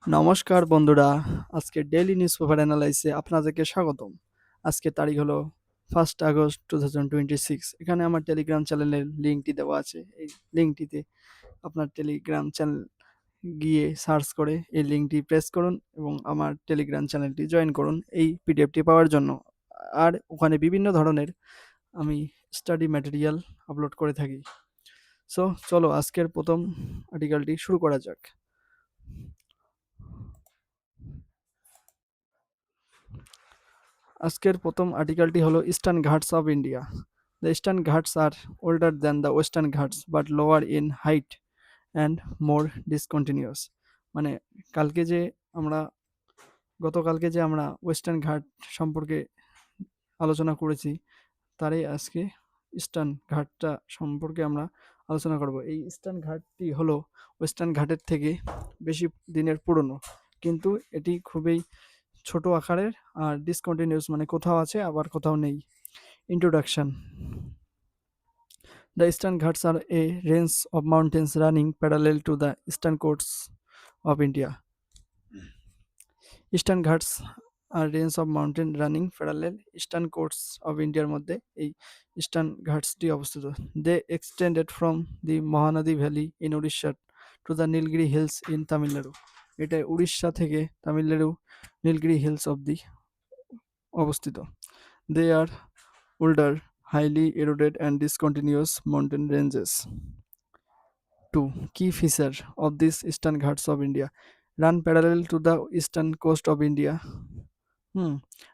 নমস্কার বন্ধুরা, আজকের ডেইলি নিউজ পেপার অ্যানালাইসে আপনাদেরকে স্বাগতম। আজকের তারিখ হলো 1 আগস্ট 2026। এখানে আমার টেলিগ্রাম চ্যানেলের লিঙ্কটি দেওয়া আছে। এই লিঙ্কটিতে আপনার টেলিগ্রাম চ্যানেল গিয়ে সার্চ করে এই লিঙ্কটি প্রেস করুন এবং আমার টেলিগ্রাম চ্যানেলটি জয়েন করুন এই পিডিএফটি পাওয়ার জন্য। আর ওখানে বিভিন্ন ধরনের আমি স্টাডি ম্যাটেরিয়াল আপলোড করে থাকি। সো চলো আজকের প্রথম আর্টিকেলটি শুরু করা যাক। আজকের প্রথম আর্টিকেলটি হলো Eastern Ghats of India. The Eastern Ghats are older than the Western Ghats but lower in height and more discontinuous. মানে কালকে যে আমরা গতকালকে যে আমরা ওয়েস্টার্ন ঘাট সম্পর্কে আলোচনা করেছি, তারই আজকে ইস্টার্ন ঘাটটা সম্পর্কে আমরা আলোচনা করব। এই ইস্টার্ন ঘাটটি হলো ওয়েস্টার্ন ঘাটের থেকে বেশি দিনের পুরনো, কিন্তু এটি খুবই ছোট আকারের আর ডিসকন্টিনিউয়াস, মানে কোথাও আছে আবার কোথাও নেই। Introduction. The Eastern Ghats are a range of mountains running parallel to the eastern coasts of India. Eastern Ghats are range of mountain running parallel eastern coasts of India মধ্যে এই ইস্টার্ন ঘাটসটি অবস্থিত। They extended from the Mahanadi Valley in Odisha to the Nilgiri Hills in Tamil Nadu. এটা উড়িষ্যা থেকে Tamil Nadu Nilgiri hills অবধি অবস্থিত। They are older, highly eroded and discontinuous mountain ranges. 2. Key feature of these eastern ghats of India: run parallel to the eastern coast of India.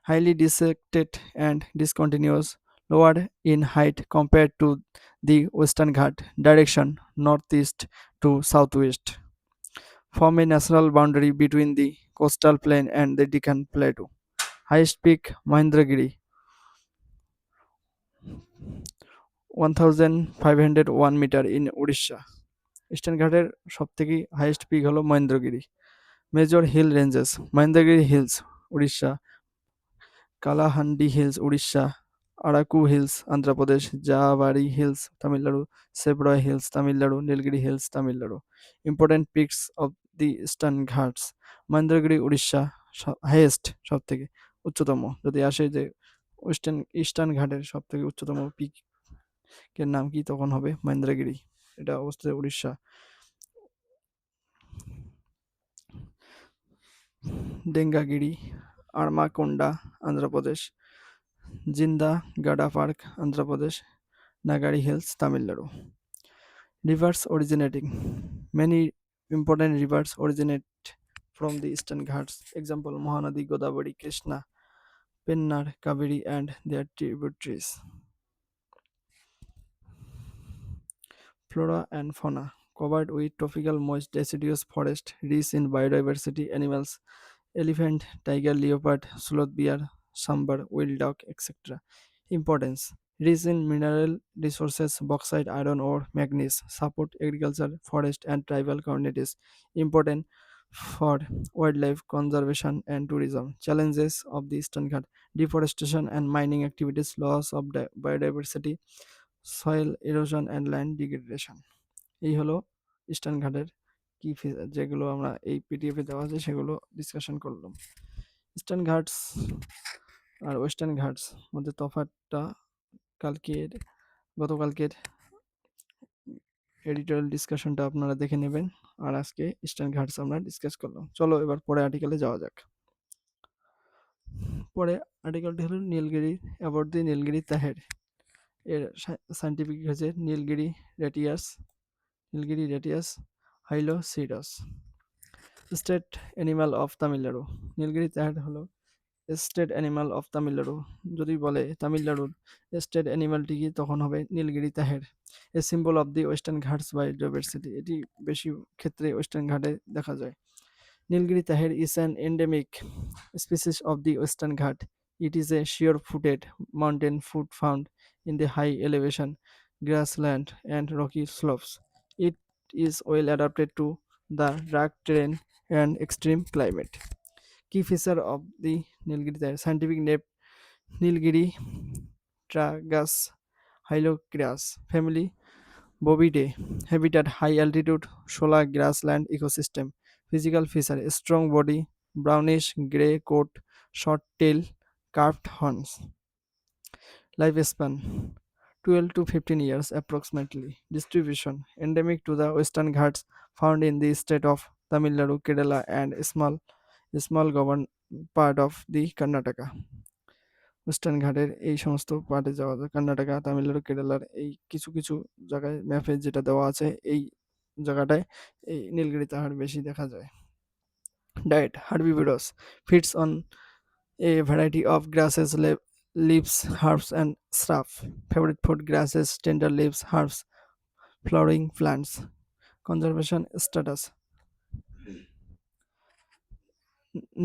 Highly dissected and discontinuous, lower in height compared to the western ghat direction northeast to southwest. Form a natural boundary between the coastal plain and the Deccan Plateau. Highest peak Mahendragiri, 1501 metre in Orissa. Eastern ঘাটের সবথেকে highest peak হলো Mahendragiri. Major hill ranges: Mahendragiri hills Orissa, Kalahandi hills Orissa, Araku hills Andhra Pradesh, জাবারি hills Tamil Nadu, সেবরয় hills Tamil Nadu, Nilgiri hills Tamil Nadu. Important peaks of the eastern Ghats: Mahendragiri Orissa highest, সব থেকে উচ্চতম। যদি আসে যে eastern ঘাটের সব থেকে উচ্চতম পিকের নাম কি, তখন হবে মহেন্দ্রগিরি। এটা অবস্থিত উড়িষ্যা। ডেঙ্গাগিরি, আরমাকোন্ডা অন্ধ্রপ্রদেশ, জিন্দা গাডা park Andhra Pradesh, Nagari hills Tamil Nadu. Rivers originating: many important rivers originate from the eastern ghats. Example: Mahanadi, Godavari, Krishna, Pennar, Kaveri and their tributaries. Flora and fauna: covered with tropical moist deciduous forest, rich in biodiversity, animals: elephant, tiger, leopard, sloth bear, sambar, wild dog, etc. Importance: rich in mineral resources, bauxite, iron ore, manganese, support agriculture, forest and tribal communities. Important for wildlife conservation and tourism. Challenges of the Eastern Ghat: deforestation and mining activities, loss of biodiversity, soil erosion and land degradation. এই হলো eastern ঘাটের কি feature, যেগুলো আমরা এই পিডিএফে দেওয়া আছে সেগুলো ডিসকাশন করলাম। ইস্টার্ন ঘাটস আর ওয়েস্টার্ন ঘাটস মধ্যে তফাৎটা গতকালকের এডিটোরিয়াল ডিসকাশনটা আপনারা দেখে নেবেন। আর আজকে ইস্টার্ন ঘাটস আমরা ডিসকাস করলাম। চলো এবার পরে আর্টিকেলে যাওয়া যাক। পরে আর্টিকেলটি হলো নীলগিরি, অ্যাবাউট দি নীলগিরি তাহের। এর সাইন্টিফিক হচ্ছে Nilgiri রেটিয়াস হাইলোসিডাস। State animal of Tamil Nadu: Nilgiri Taher হলো স্টেট অ্যানিমাল অফ তামিলনাড়ু। যদি বলে তামিলনাড়ুর স্টেট অ্যানিমালটি কি, তখন হবে Nilgiri Taher. A symbol of the western Ghats biodiversity: এটি বেশি ক্ষেত্রে ওয়েস্টার্ন ঘাটে দেখা যায়। Nilgiri Taher is an endemic species of the Western Ghat. It is a sheer-footed mountain food found in the high elevation, grassland and rocky slopes. It is well adapted to the rugged terrain and extreme climate. Key feature of the Nilgiri Tahr: scientific name Nilgiri tragus hylocrias, family Bovidae, habitat high altitude shola grassland ecosystem, Physical feature: strong body, brownish gray coat, short tail, curved horns. Lifespan 12 to 15 years approximately. Distribution: endemic to the Western Ghats, found in the state of Tamil Nadu, Kerala, and small governed part of the Karnataka. Western ঘাটের এই সমস্ত পার্টে যাওয়া যায়, কর্ণাটকা, তামিলনাড়ু, কেরালার এই কিছু কিছু জায়গায় ম্যাপে যেটা দেওয়া আছে এই জায়গাটায় এই নীলগিরি পাহাড় বেশি দেখা যায়। Diet: herbivorous, feeds on a variety of grasses, leaves, herbs, and shrubs. Favorite food: grasses, tender leaves, herbs, flowering plants. Conservation status: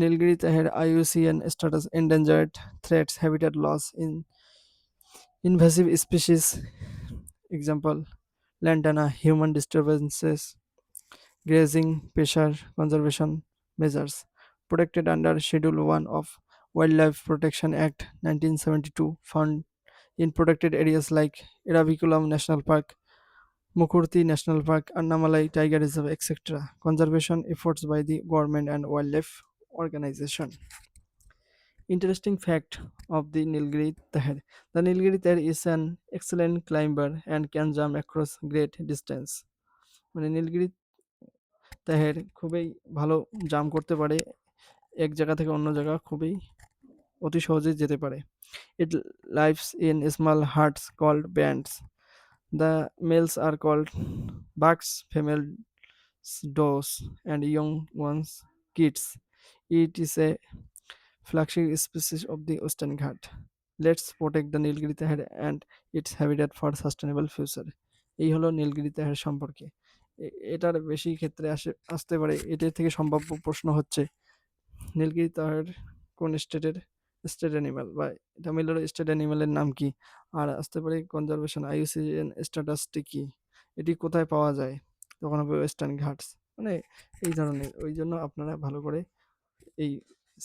Nilgiri Tahir IUCN status: endangered, threats, habitat loss in invasive species. Example: lantana, human disturbances, grazing, pressure, conservation measures. Protected under Schedule 1 of Wildlife Protection Act 1972, found in protected areas like Eraviculam National Park, Mukurti National Park, Annamalai Tiger Reserve, etc. Conservation efforts by the government and wildlife organization. Interesting fact of the Nilgiri Tahir. The Nilgiri Tahir is an excellent climber and can jump across great distance. মানে নীলগিরি তাহের খুবই ভালো jump করতে পারে, এক জায়গা থেকে অন্য জায়গা খুবই অতি সহজেই যেতে পারে। It lives in small herds called bands. The males are called bucks, females does, and young ones kids. It is a flagship species of the Western Ghat. Let's protect the Nilgiri Tahir and its habitat for sustainable future. এই হলো নীলগিরি তাহের সম্পর্কে। এটার বেশি ক্ষেত্রে আসতে পারে। এটার থেকে সম্ভাব্য প্রশ্ন হচ্ছে নীলগিরি তাহের কোন স্টেট অ্যানিমাল, বা তামিলনাড়ু স্টেট অ্যানিমালের নাম কি, আর আসতে পারে কনজারভেশন আইউসিএন স্ট্যাটাসটি কি, এটি কোথায় পাওয়া যায়, তখন হবে ওয়েস্টার্ন ঘাটস। মানে এই ধরনের, ওই জন্য আপনারা ভালো করে এই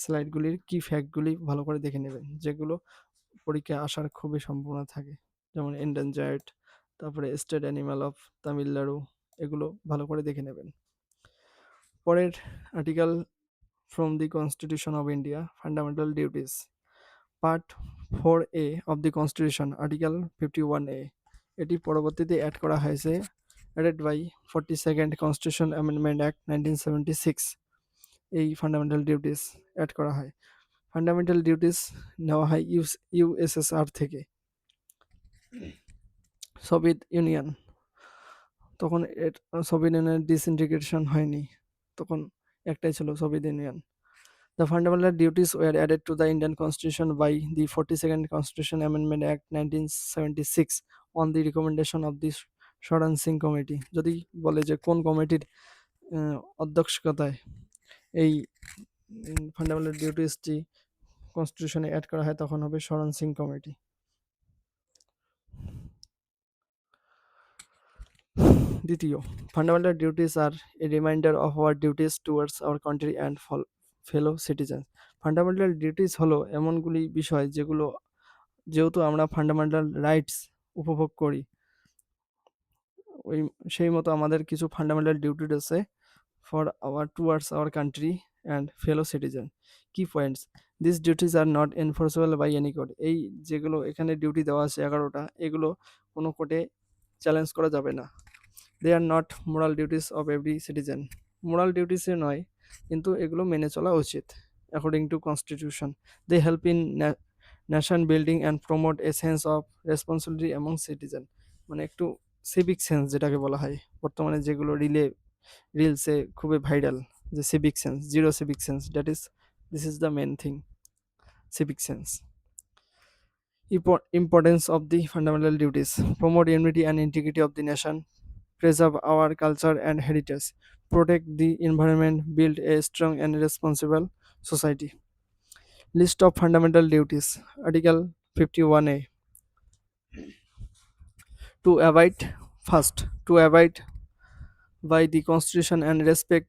স্লাইডগুলির কি ফ্যাক্টগুলি ভালো করে দেখে নেবেন, যেগুলো পরীক্ষায় আসার খুবই সম্ভাবনা থাকে, যেমন এন্ডেঞ্জার্ড, তারপরে স্টেট অ্যানিমাল অফ তামিলনাড়ু, এগুলো ভালো করে দেখে নেবেন। পরের article from the constitution of India, fundamental duties, part 4A of the constitution, article 51A। এটি পরবর্তীতে অ্যাড করা হয়েছে, added by 42nd constitution amendment act 1976। এই ফান্ডামেন্টাল ডিউটিস অ্যাড করা হয়। ফান্ডামেন্টাল ডিউটিস নেওয়া হয় ইউএসএসআর থেকে। সোভিয়েত ইউনিয়ন, তখন সোভিয়েত ইউনিয়নের ডিসইন্টিগ্রেশন হয়নি, তখন একটাই ছিল Soviet union. The fundamental duties were added to the Indian Constitution by the 42nd Constitution Amendment Act 1976 on the recommendation of the Sharan Singh Committee. যদি বলে যে কোন কমিটির অধ্যক্ষতায় এই ফান্ডামেন্টাল ডিউটিসটি কনস্টিটিউশনে অ্যাড করা হয়, তখন হবে শরণ সিং কমিটি। দ্বিতীয়, ফান্ডামেন্টাল ডিউটিস আর a reminder of our duties towards our country and fellow citizen. Fundamental duties হলো এমনগুলি বিষয় যেগুলো, যেহেতু আমরা ফান্ডামেন্টাল রাইটস উপভোগ করি, ওই সেই মতো আমাদের কিছু ফান্ডামেন্টাল ডিউটি আছে for our towards our country and fellow citizen. Key points: this duties are not enforceable by any code. এই যেগুলো এখানে ডিউটি দেওয়া আছে 11টা, এগুলো কোনো কোর্টে চ্যালেঞ্জ করা যাবে না। They are not moral duties of every citizen. Moral ডিউটিসে নয়, কিন্তু এগুলো মেনে চলা উচিত according to constitution. They help in nation building and promote a sense of responsibility among citizen. মানে একটু সিভিক সেন্স যেটাকে বলা হয়, বর্তমানে যেগুলো রিলসে খুবই ভাইরাল, যে civic sense, zero civic sense, this is the main thing, civic sense. Importance of the fundamental duties: promote unity and integrity of the nation, preserve our culture and heritage, protect the environment, build a strong and responsible society. List of fundamental duties. Article 51A. To abide, first, to abide by the constitution and respect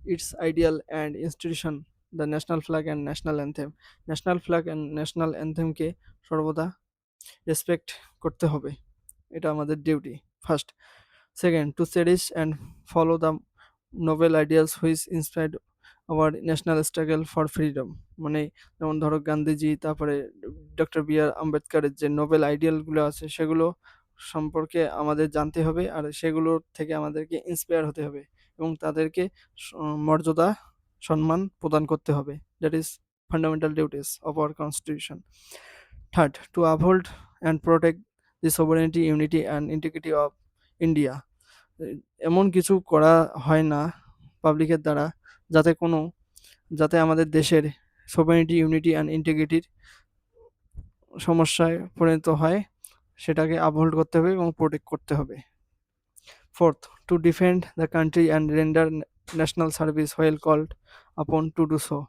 its ideal and institution, the national flag and national anthem. National flag and national অ্যান্থেমকে সর্বদা respect করতে হবে, এটা আমাদের duty first. Second, to cherish and follow the noble ideals which inspired our national struggle for freedom. মানে যেমন ধরো গান্ধীজি, তারপরে ডক্টর বি আর আম্বেদকরের যে নোবেল আইডিয়ালগুলো আছে সেগুলো সম্পর্কে আমাদের জানতে হবে, আর সেগুলোর থেকে আমাদেরকে ইন্সপায়ার হতে হবে এবং তাদেরকে মর্যাদা সম্মান প্রদান করতে হবে। That is fundamental duties of our constitution. Third, two uphold and protect the sovereignty, unity and integrity of India. এমন কিছু করা হয় না পাবলিকের দ্বারা যাতে কোনো যাতে আমাদের দেশের sovereignty, ইউনিটি অ্যান্ড ইন্টিগ্রিটির সমস্যায় পরিণত হয়, সেটাকে আপহোল্ড করতে হবে এবং প্রোটেক্ট করতে হবে। Fourth, to defend the country and render national service when called upon to do so.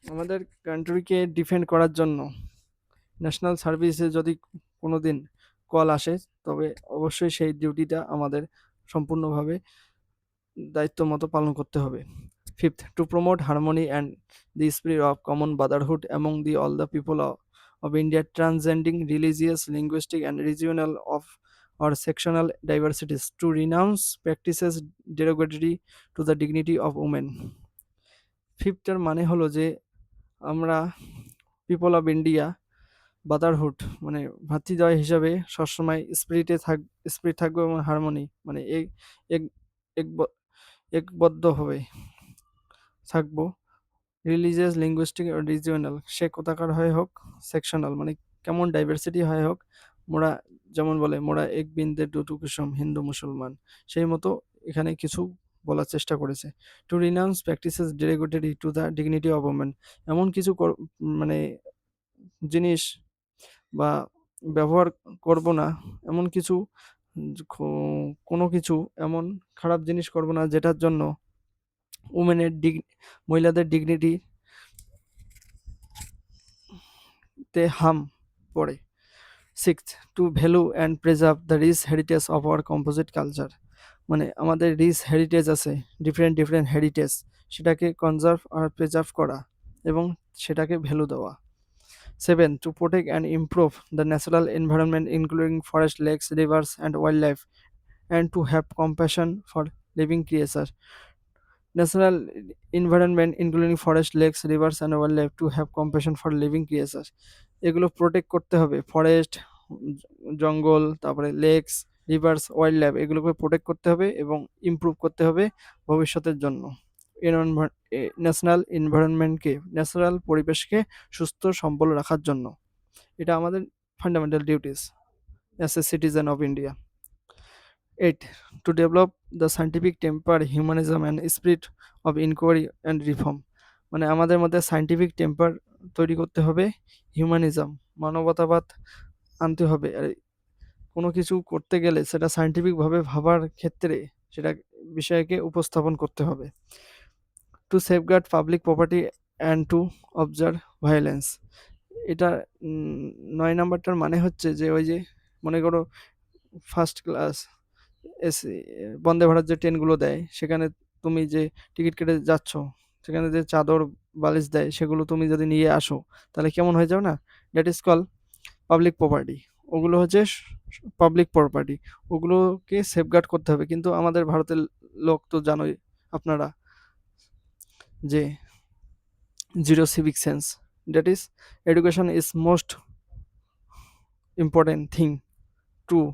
আমাদের কান্ট্রিকে ডিফেন্ড করার জন্য ন্যাশনাল সার্ভিসে যদি কোনো দিন কল আসে, তবে অবশ্যই সেই ডিউটিটা আমাদের সম্পূর্ণভাবে দায়িত্ব মতো পালন করতে হবে। Fifth, to promote harmony and the spirit of common Brotherhood among the all the people of India, transcending religious, linguistic, and regional of or sectional diversities, to renounce practices derogatory to the dignity of women. ফিফথের মানে হলো যে আমরা people of India Brotherhood মানে ভ্রাতৃদ্বয় হিসাবে সবসময় spirit থাকবো এবং harmony মানে এক এক- একবদ্ধভাবে থাকবো। রিলিজিয়াস, লিঙ্গুইস্টিক আর রিজিওনাল সে কোথাকার হয় হোক, সেকশনাল মানে কেমন ডাইভার্সিটি হয় হোক, মোরা যেমন বলে মোরা এক বিন্দে দুটো কুসুম হিন্দু মুসলমান, সেই মতো এখানে কিছু বলার চেষ্টা করেছে। To renounce practices derogatory to the dignity of women, এমন কিছু মানে জিনিস বা ব্যবহার করব না, এমন কিছু কোনো কিছু এমন খারাপ জিনিস করব না যেটার জন্য উমেনের মহিলাদের ডিগনিটি তে হাম পড়ে। Sixth, to value and preserve the rich heritage of our composite culture. মানে আমাদের রিচ হেরিটেজ আছে, ডিফারেন্ট ডিফারেন্ট হেরিটেজ, সেটাকে কনজার্ভ আর প্রিজার্ভ করা এবং সেটাকে ভ্যালু দেওয়া। Seven, to protect and improve the natural environment including forest, lakes, rivers and wild life and to have compassion for living creature. Natural environment including forest, lakes, rivers and wild life to have compassion for living creature. এগুলো protect করতে হবে, forest, জঙ্গল, তারপরে lakes, reverse, wild life এগুলোকে protect করতে হবে এবং improve করতে হবে ভবিষ্যতের জন্য। ন্যাশনাল এনভায়রনমেন্টকে, ন্যাচারাল পরিবেশকে সুস্থ সম্বল রাখার জন্য, এটা আমাদের fundamental duties as a citizen of India. 8, to develop the scientific temper, humanism and spirit of inquiry and reform। মানে আমাদের মধ্যে সায়েন্টিফিক টেম্পার তৈরি করতে হবে, হিউম্যানিজম মানবতাবাদ আনতে হবে, আর কোনো কিছু করতে গেলে সেটা সায়েন্টিফিকভাবে ভাবার ক্ষেত্রে সেটা বিষয়কে উপস্থাপন করতে হবে। To safeguard public property and to observe violence. এটা 9 নাম্বারটার মানে হচ্ছে যে ওই যে মনে করো first class AC Vande Bharat যে ট্রেনগুলো দেয়, সেখানে তুমি যে টিকিট কেটে যাচ্ছ, সেখানে যে চাদর বালিশ দেয় সেগুলো তুমি যদি নিয়ে আসো তাহলে কেমন হয়ে যাও না, that is call public property. ওগুলো হচ্ছে পাবলিক প্রপার্টি, ওগুলোকে সেফগার্ড করতে হবে। কিন্তু আমাদের ভারতের লোক তো জানোই আপনারা যে zero civic sense. That is education is most important thing to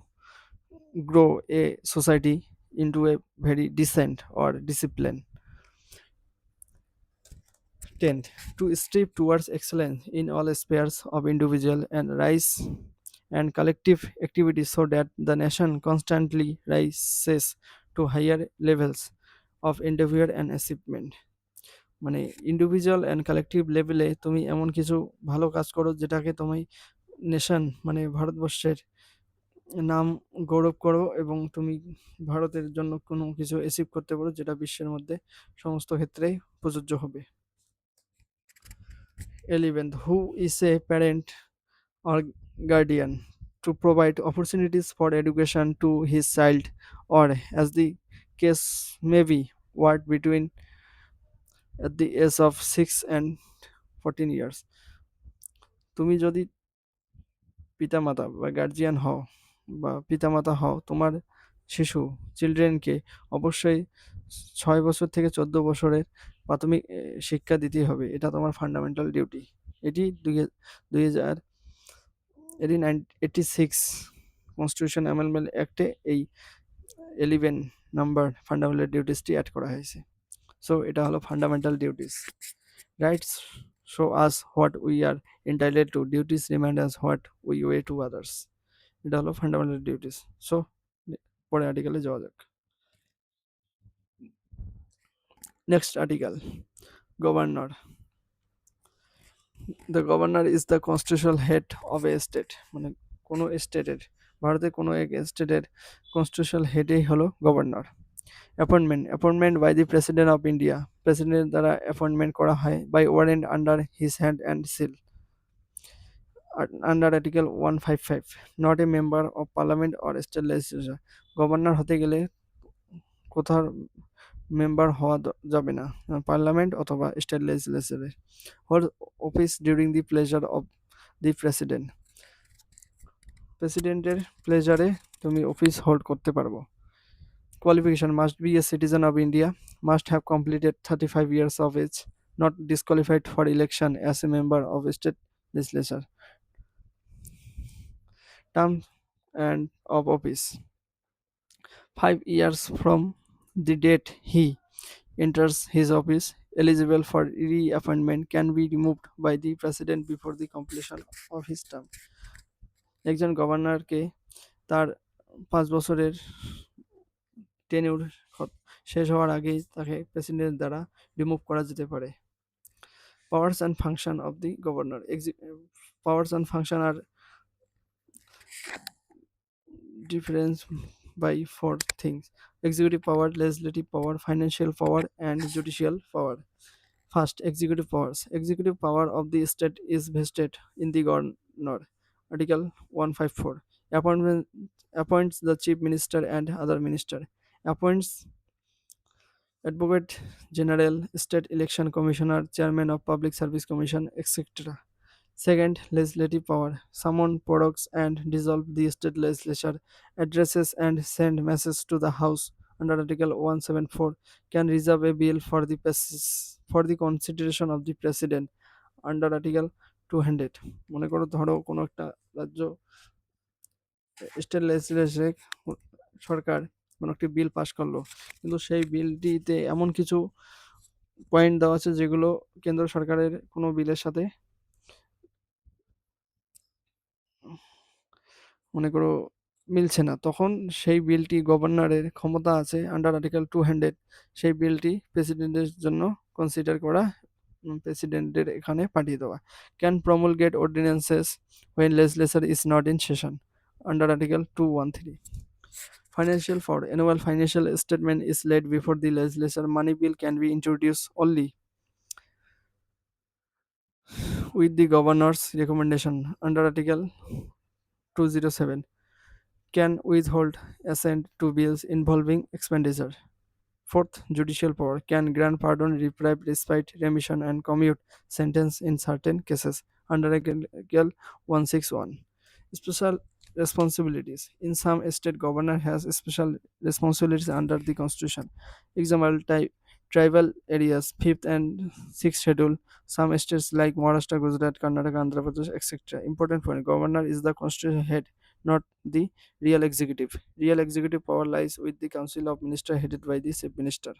grow a society into a very decent or discipline. 10th, to strive towards excellence in all spheres of individual and rise and collective activities so that the nation constantly rises to higher levels of endeavor and achievement। মানে individual and collective লেভেলে তুমি এমন কিছু ভালো কাজ করো যেটাকে তুমি নেশন মানে ভারতবর্ষের নাম গৌরব করো এবং তুমি ভারতের জন্য কোনো কিছু অ্যাচিভ করতে পারো যেটা বিশ্বের মধ্যে সমস্ত ক্ষেত্রেই প্রযোজ্য হবে। 11th, who is a parent or guardian to provide opportunities for education to his child, or as the case may be, what between at the age of 6 and 14 years। তুমি যদি পিতামাতা বা গার্জিয়ান হও বা পিতামাতা হও, তোমার শিশু চিলড্রেনকে অবশ্যই 6 বছর থেকে 14 বছরের প্রাথমিক শিক্ষা দিতেই হবে। এটা তোমার ফান্ডামেন্টাল ডিউটি। এটি 2000 এটি 1986 কনস্টিটিউশন অ্যামেন্ডমেন্ট অ্যাক্টে এই 11 নাম্বার ফান্ডামেন্টাল ডিউটিসটি অ্যাড করা হয়েছে। সো এটা হলো fundamental duties. Rights show us what we are entitled to, duties remind us what we owe to others. এটা হলো ফান্ডামেন্টাল ডিউটিস। সো পরে আর্টিকেলে যাওয়া যাক। Next article, governor. The governor is the constitutional head of a state, মানে কোনো স্টেটের, ভারতের কোনো এক স্টেটের কনস্টিটিউশনাল হেডই হলো governor. Appointment by the president of India, প্রেসিডেন্টের দ্বারা অ্যাপয়েন্টমেন্ট করা হয় by warrant under his hand and seal under article 155, not a member of parliament or state legislature. Governor হতে গেলে কোথাও মেম্বার হওয়া যাবে না, পার্লামেন্ট অথবা স্টেট লেজিসলেচারে। Hold office during the pleasure of the president, প্রেসিডেন্টের প্লেজারে তুমি অফিস হোল্ড করতে পারবো। Qualification: must be a citizen of India, must have completed 35 years of age, not disqualified for election as a member of a state legislature. Term and of office: 5 years from the date he enters his office. Eligible for reappointment, can be removed by the president before the completion of his term. একজন গভর্নরকে তার 5 বছরের tenure শেষ হওয়ার আগেই তাকে president দ্বারা remove করা যেতে পারে। Powers and function of the governor. Powers and function are different by 4 things: executive power, legislative power, financial power, and judicial power. First, executive powers. Executive power of the state is vested in the governor. Article 154. Appoints the chief minister and other minister. Appoints Advocate General, State Election Commissioner, Chairman of Public Service Commission, etc. Second, legislative power. Summon, prorogues, and dissolve the state legislature, addresses and send messages to the House under Article 174, can reserve a bill for the for the consideration of the President under Article 200. মনে করো ধরো কোনো একটা রাজ্য state লেজিসলেচারে সরকার কোনো একটি bill pass করলো, কিন্তু সেই বিলটিতে এমন কিছু পয়েন্ট দেওয়া আছে যেগুলো কেন্দ্র সরকারের কোনো বিলের সাথে মনে করো মিলছে না, তখন সেই বিলটি গভর্নরের ক্ষমতা আছে আন্ডার আর্টিকেল 200 সেই বিলটি প্রেসিডেন্টের জন্য কনসিডার করা, প্রেসিডেন্টের এখানে পাঠিয়ে দেওয়া। Can promulgate ordinances when legislature is not in session under article 213. Financial fraud. Annual financial statement is laid before the legislature. Money bill can be introduced only with the governor's recommendation under article 207. Can withhold assent to bills involving expenditure. Fourth, judicial power. Can grant pardon, reprieve, respite, remission, and commute sentence in certain cases under Article 161. Special responsibilities. In some state, governor has special responsibilities under the constitution. Example: tribal areas, 5th and 6th schedule. Some states like Maharashtra, Gujarat, Karnataka, Andhra Pradesh, etc. Important point: governor is the constitutional head, not the real executive. Real executive power lies with the council of ministers headed by the chief minister.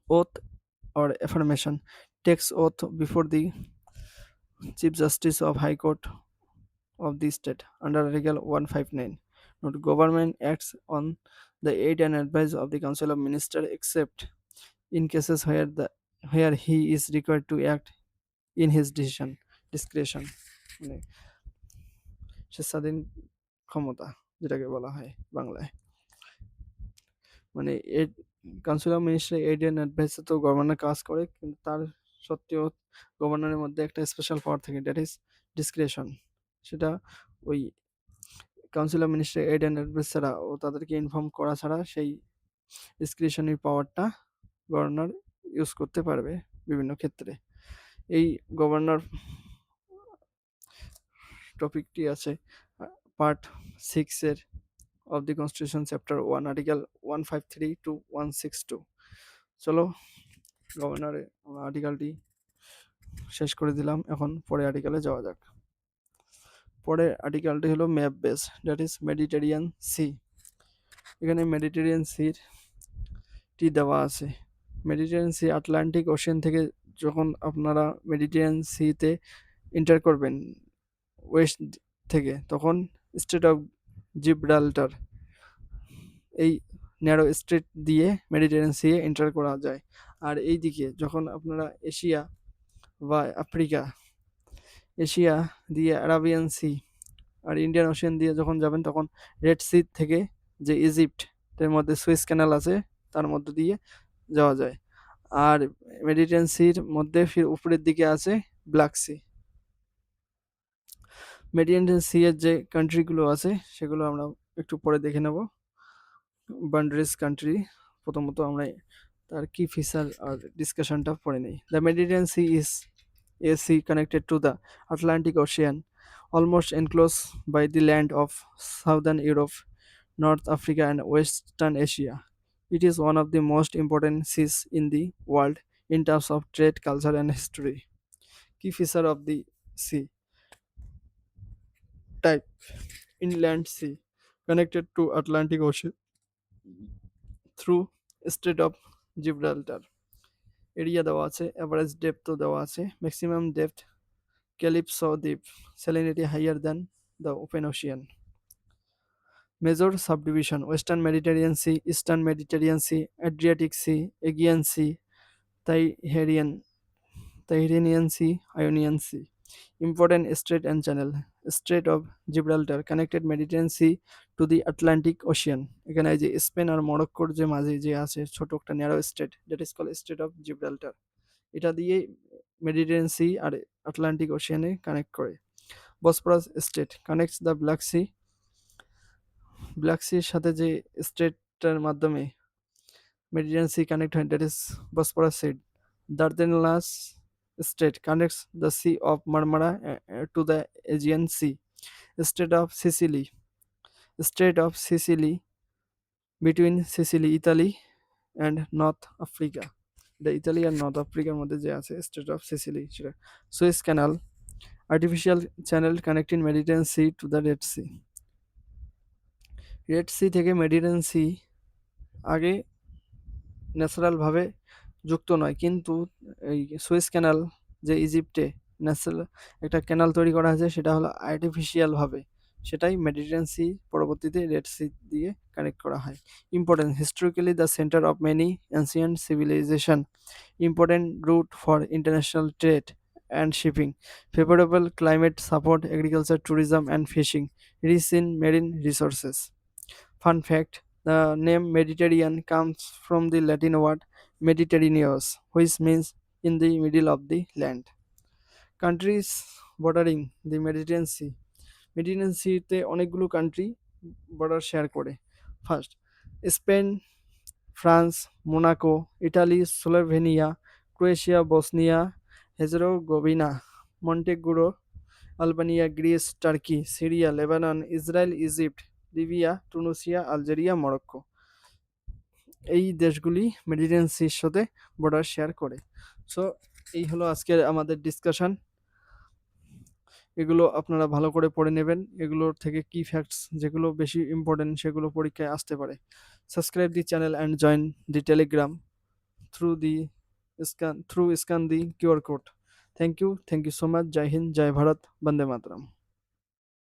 Oath or affirmation. Takes oath before the chief justice of high court of the state under article 159. Note: government acts on the aid and advice of the council of ministers except in cases where he is required to act in his discretion, মানে সে স্বাধীন ক্ষমতা যেটাকে বলা হয় বাংলায়, মানে council of minister aid and অ্যাডভাইসে তো গভর্নর কাজ করে, কিন্তু তার সত্ত্বেও গভর্নরের মধ্যে একটা স্পেশাল পাওয়ার থাকে, দ্যাট ইজ ডিসক্রিশন। সেটা ওই council of minister aid and advice ছাড়া ও তাদেরকে ইনফর্ম করা ছাড়া সেই ডিসক্রিশনারি পাওয়ারটা গভর্নর ইউজ করতে পারবে বিভিন্ন ক্ষেত্রে। এই গভর্নর টপিকটি আছে part 6-এর of the Constitution, Chapter 1, Article 153 to 162. চলো গভর্নরে আর্টিকেলটি শেষ করে দিলাম, এখন পরে আর্টিকেলে যাওয়া যাক। পরের আর্টিকেলটি হলো map base, that is Mediterranean C. এখানে মেডিটেরিয়ান সির টি দেওয়া আছে। মেডিটেরিয়ান সি আটলান্টিক ওশেন থেকে যখন আপনারা মেডিটেরিয়ান সিতে এন্টার করবেন ওয়েস্ট থেকে, তখন স্ট্রেট অফ জিব্রাল্টার এই ন্যারো স্ট্রেট দিয়ে মেডিটেরিয়ান সি এন্টার করা যায়। আর এই দিকে যখন আপনারা এশিয়া বা আফ্রিকা, এশিয়া দিয়ে আরাবিয়ান সি আর ইন্ডিয়ান ওশেন দিয়ে যখন যাবেন, তখন রেড সি থেকে যে ইজিপ্টের মধ্যে সুয়েজ ক্যানাল আছে তার মধ্য দিয়ে যাওয়া যায়। আর মেডিটেরিয়ান সির মধ্যে ফির উপরের দিকে আছে ব্ল্যাক সি। মেডিটেরিয়ান সি এর যে কান্ট্রিগুলো আছে সেগুলো আমরা একটু পরে দেখে নেব। বান্ডারিস কান্ট্রি প্রথমত আমরা তার কি ফিচার আর ডিসকাশনটা পড়ে নেই। The Mediterranean C is a sea connected to the Atlantic Ocean, almost enclosed by the land of southern Europe, North Africa, and Western Asia. It is one of the most important seas in the world in terms of trade, culture, and history. Key feature of the sea type: inland sea connected to Atlantic Ocean through Strait of Gibraltar. Area দেওয়া আছে, average ডেপথও দেওয়া আছে, maximum depth Calypso দ্বীপ, salinity higher than the open ocean. Major subdivision: Western Mediterranean Sea, Eastern Mediterranean Sea, Adriatic Sea, Aegean Sea, Tyrrhenian Tyrrhenian Sea, Ionian Sea. Important strait and channel: Strait of Gibraltar connected Mediterranean Sea to the Atlantic Ocean. এখানে এই যে Spain আর মরক্কোর যে মাঝে যে আছে ছোট একটা narrow strait, that is called Strait of Gibraltar. এটা দিয়ে মেডিটেরিয়ান সি আর আটলান্টিক ওশিয়ানে কানেক্ট করে। Bosphorus Strait connects the Black সির সাথে যে স্ট্রেটটার মাধ্যমে মেডিটেরিয়ান সি কানেক্ট হয়, that is Bosphorus Strait. Dardanelles Strait connects the Sea of Marmara to the Aegean Sea. Strait of Sicily between Sicily, Italy and North Africa. এটা Italy আর North আফ্রিকার মধ্যে যে আছে স্ট্রেট অফ সিসিলি সেটা। Suez canal, artificial channel connecting Mediterranean Sea to the Red Sea. Red Sea থেকে Mediterranean Sea আগে ন্যাচারালভাবে যুক্ত নয়, কিন্তু এই সুয়েজ ক্যানাল যে ইজিপ্টে ন্যাচারাল একটা ক্যানাল তৈরি করা হয়েছে, সেটা হলো আর্টিফিশিয়ালভাবে, সেটাই মেডিটেরিয়ান সি পরবর্তীতে রেড সি দিয়ে কানেক্ট করা হয়। Importance: historically the centre of many ancient civilisation, important route for international trade and shipping, favorable climate, support agriculture, tourism, and fishing, rich in marine resources. Fun fact: the name Mediterranean comes from the Latin word Mediterraneus, which means in the middle of the land. Countries bordering the Mediterranean Sea. Mediterranean Sea তে অনেকগুলো country border share করে। First, Spain, France, Monaco, Italy, Slovenia, Croatia, Bosnia Herzegovina, Montenegro, Albania, Greece, Turkey, Syria, Lebanon, Israel, Egypt, Libya, Tunisia, Algeria, Morocco. এই দেশগুলি Mediterranean সির সাথে border share করে। So এই হলো আজকের আমাদের ডিসকাশন। এগুলো আপনারা ভালো করে পড়ে নেবেন। এগুলোর থেকে কি ফ্যাক্টস যেগুলো বেশি ইম্পর্টেন্ট সেগুলো পরীক্ষায় আসতে পারে। Subscribe the channel and join the Telegram through scan the QR code. Thank you so much. Jai Hind, Jai Bharat, Bande Mataram.